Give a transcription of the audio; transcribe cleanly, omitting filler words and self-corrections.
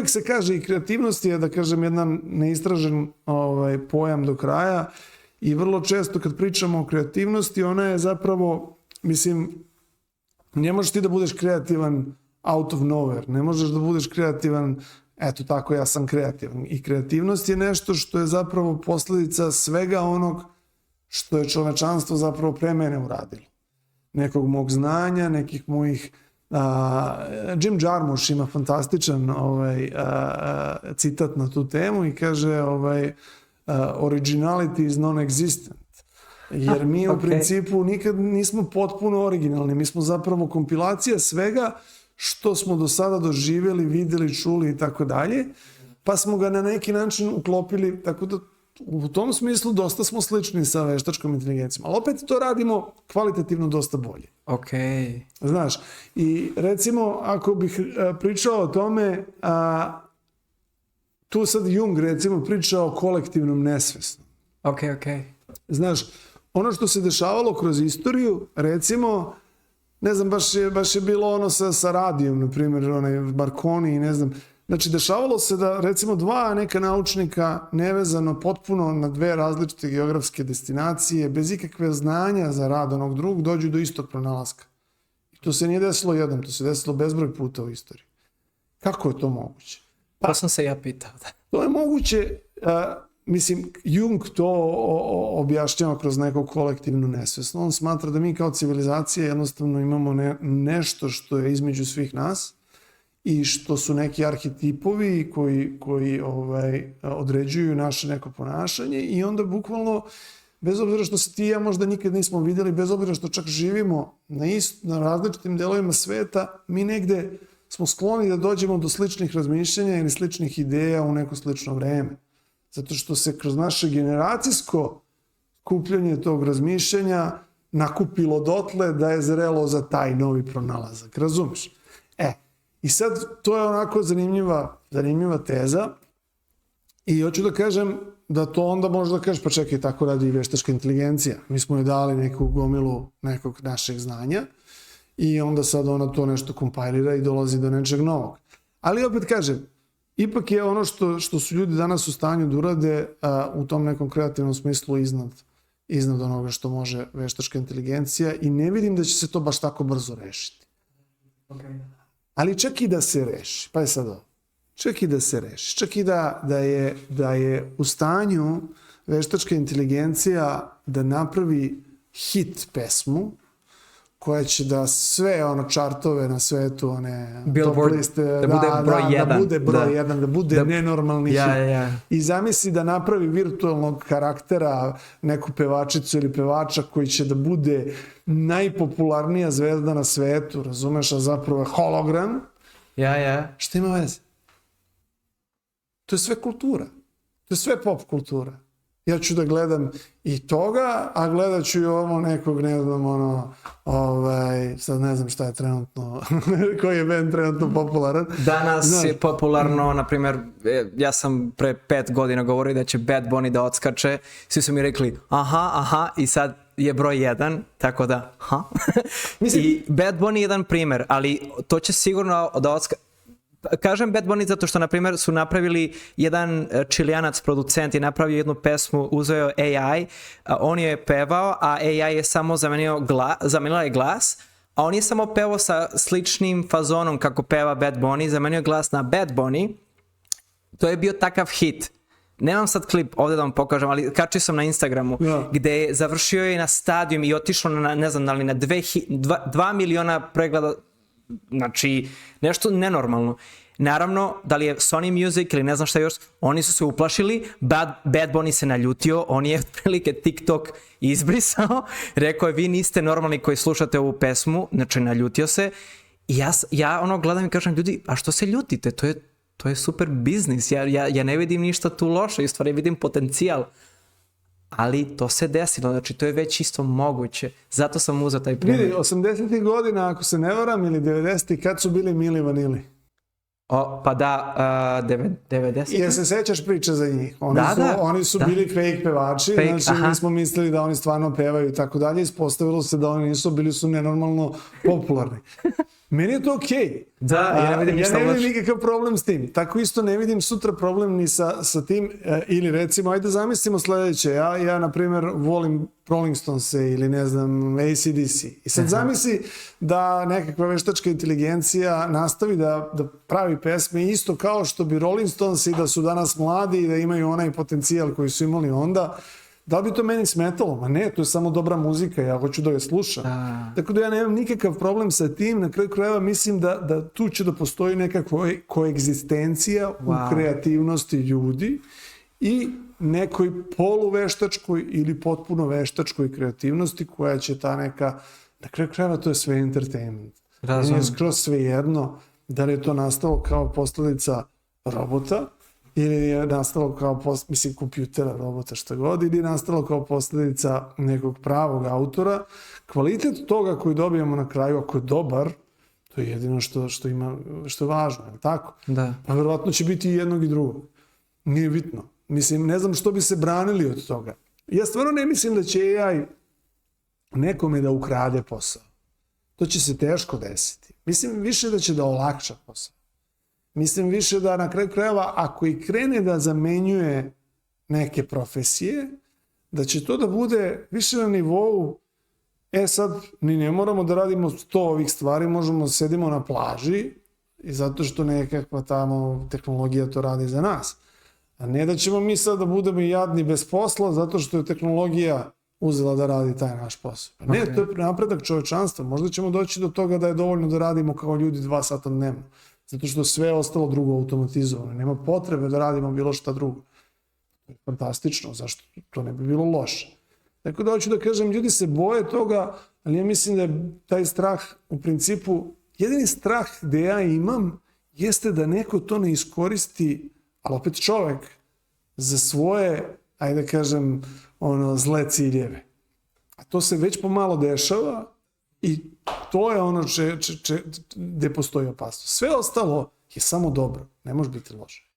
uvek se kaže i kreativnost je, da kažem, jedan neistražen pojam do kraja i vrlo često kad pričamo o kreativnosti, ona je zapravo, mislim, ne možeš ti da budeš kreativan out of nowhere, ne možeš da budeš kreativan, eto tako, ja sam kreativan. I kreativnost je nešto što je zapravo posledica svega onog što je čovečanstvo zapravo pre mene uradilo. Nekog mog znanja, nekih mojih... Jim Jarmusch ima fantastičan citat na tu temu i kaže originality is non-existent. Jer mi u principu nikad nismo potpuno originalni. Mi smo zapravo kompilacija svega što smo do sada doživjeli, vidjeli, čuli i tako dalje, pa smo ga na neki način uklopili, tako da u tom smislu dosta smo slični sa veštačkom inteligencijom. Ali opet to radimo kvalitativno dosta bolje. Znaš, i recimo ako bih pričao o tome, tu sad Jung recimo pričao o kolektivnom nesvesnom. Znaš, ono što se dešavalo kroz istoriju, recimo, ne znam, baš je bilo ono sa radijom, na primjer, onaj Marconi i ne znam. Znači, dešavalo se da, recimo, dva neka naučnika nevezano potpuno na dve različite geografske destinacije, bez ikakve znanja za rad onog drugog, dođu do istog pronalaska. I to se nije desilo jednom, to se desilo bezbroj puta u istoriji. Kako je to moguće? To sam se ja pitao. To je moguće, mislim, Jung to objašnjava kroz neko kolektivno nesvesno. On smatra da mi kao civilizacija jednostavno imamo nešto što je između svih nas i što su neki arhetipovi koji određuju naše neko ponašanje i onda bukvalno, bez obzira što se ti i ja možda nikad nismo vidjeli, bez obzira što čak živimo na različitim delovima sveta, mi negde smo skloni da dođemo do sličnih razmišljanja ili sličnih ideja u neko slično vreme. Zato što se kroz naše generacijsko skupljanje tog razmišljanja nakupilo dotle da je zrelo za taj novi pronalazak. Razumiješ? I sad to je onako zanimljiva teza i hoću da kažem da to onda možda kažeš, pa čekaj, tako radi i veštačka inteligencija. Mi smo joj dali neku gomilu nekog našeg znanja i onda sad ona to nešto kompajlira i dolazi do nečeg novog. Ali opet kažem, ipak je ono što su ljudi danas u stanju da urade u tom nekom kreativnom smislu iznad onoga što može veštačka inteligencija i ne vidim da će se to baš tako brzo rešiti. Ali čak i da se reši, pa je sad ovo, čak i da se reši, čak i da je u stanju veštačka inteligencija da napravi hit pesmu koja će da sve čartove na svetu, one top liste, da bude broj 1. Da bude broj 1, da bude nenormalni hit. I zamisli da napravi virtualnog karaktera, neku pevačicu ili pevača koji će da bude najpopularnija zvezda na svetu, razumeš, a zapravo je hologram. Šta ima veze? To je sve kultura. To je sve pop kultura. Ja ću da gledam i toga, a gledat ću i ovo nekog, ne znam, sad ne znam šta je trenutno, koji je band trenutno popularan. Danas je popularno, na primjer, ja sam pre 5 godina govorio da će Bad Bunny da odskače, svi su mi rekli aha, i sad je broj 1, tako da, I Bad Bunny je jedan primjer, ali to će sigurno da odskače. Kažem Bad Bunny zato što, na primjer, su napravili jedan Čilijanac producent je napravio jednu pesmu, uzeo AI, on je pevao, a AI je samo zamenila je glas, a on je samo pevao sa sličnim fazonom kako peva Bad Bunny, zamenio glas na Bad Bunny. To je bio takav hit. Nemam sad klip ovdje da vam pokažem, ali kačio sam na Instagramu, gde je završio je na stadijum i otišao na, ne znam, ali na 2 miliona pregleda. Znači, nešto nenormalno. Naravno, da li je Sony Music ili ne znam šta još, oni su se uplašili, Bad Bunny se naljutio, on je otprilike TikTok izbrisao, rekao je vi niste normalni koji slušate ovu pesmu, znači naljutio se. I ja gledam i kažem, ljudi, a što se ljutite? To je super biznis, ja ne vidim ništa tu loše, u stvari vidim potencijal. Ali to se desilo, znači to je već isto moguće. Zato sam uzeo taj primjer. Vidi, 80. godina, ako se ne varam, ili 90. kad su bili Mili Vanili? Pa da, 90. Jer se sećaš priče za njih. Oni su bili fake pevači, znači mi smo mislili da oni stvarno pevaju i tako dalje. Ispostavilo se da oni nisu, bili su nenormalno popularni. Meni je to okej. Da, ja ne vidim ništa Ja ne vidim loše. nikakav problem s tim. Tako isto ne vidim sutra problem ni sa tim. Ili recimo, ajde zamislimo sledeće. Ja na primjer, volim Rolling Stonese ili ne znam, AC/DC. I sad zamisli da nekakva veštačka inteligencija nastavi da pravi pesme isto kao što bi Rolling Stonesi da su danas mladi i da imaju onaj potencijal koji su imali onda. Da li bi to meni smetalo? Ma ne, to je samo dobra muzika, ja hoću da je slušam. Tako da ja nemam nikakav problem sa tim, na kraju krajeva mislim da tu će da postoji neka koegzistencija u kreativnosti ljudi i nekoj poluveštačkoj ili potpuno veštačkoj kreativnosti koja će ta neka, na kraju krajeva to je sve entertainment. Razumem. Je skroz sve jedno da li je to nastalo kao posledica robota ili je nastalo kao kompjutera, robota, šta god, ili je nastalo kao posljedica nekog pravog autora. Kvalitet toga koji dobijemo na kraju, ako je dobar, to je jedino što je važno, je li tako? Da. Pa verovatno će biti i jednog i drugog. Nije bitno. Mislim, ne znam što bi se branili od toga. Ja stvarno ne mislim da će AI nekome da ukrade posao. To će se teško desiti. Mislim više da će da olakša posao. Mislim više da na kraju krajeva, ako i krene da zamenjuje neke profesije, da će to da bude više na nivou, sad ni ne moramo da radimo 100 ovih stvari, možemo da sedimo na plaži i zato što nekakva tamo tehnologija to radi za nas. A ne da ćemo mi sad da budemo jadni bez posla zato što je tehnologija uzela da radi taj naš posao. Pa ne, to je napredak čovečanstva. Možda ćemo doći do toga da je dovoljno da radimo kao ljudi 2 sata dnevno. Zato što sve je ostalo drugo automatizovano. Nema potrebe da radimo bilo šta drugo. To je fantastično, zašto to ne bi bilo loše. Tako da hoću da kažem, ljudi se boje toga, ali ja mislim da je taj strah u principu, jedini strah gde ja imam jeste da neko to ne iskoristi, ali opet čovek, za svoje, ajde da kažem, zle ciljeve. A to se već pomalo dešava i to je ono gde postoji opasnost. Sve ostalo je samo dobro, ne može biti loše.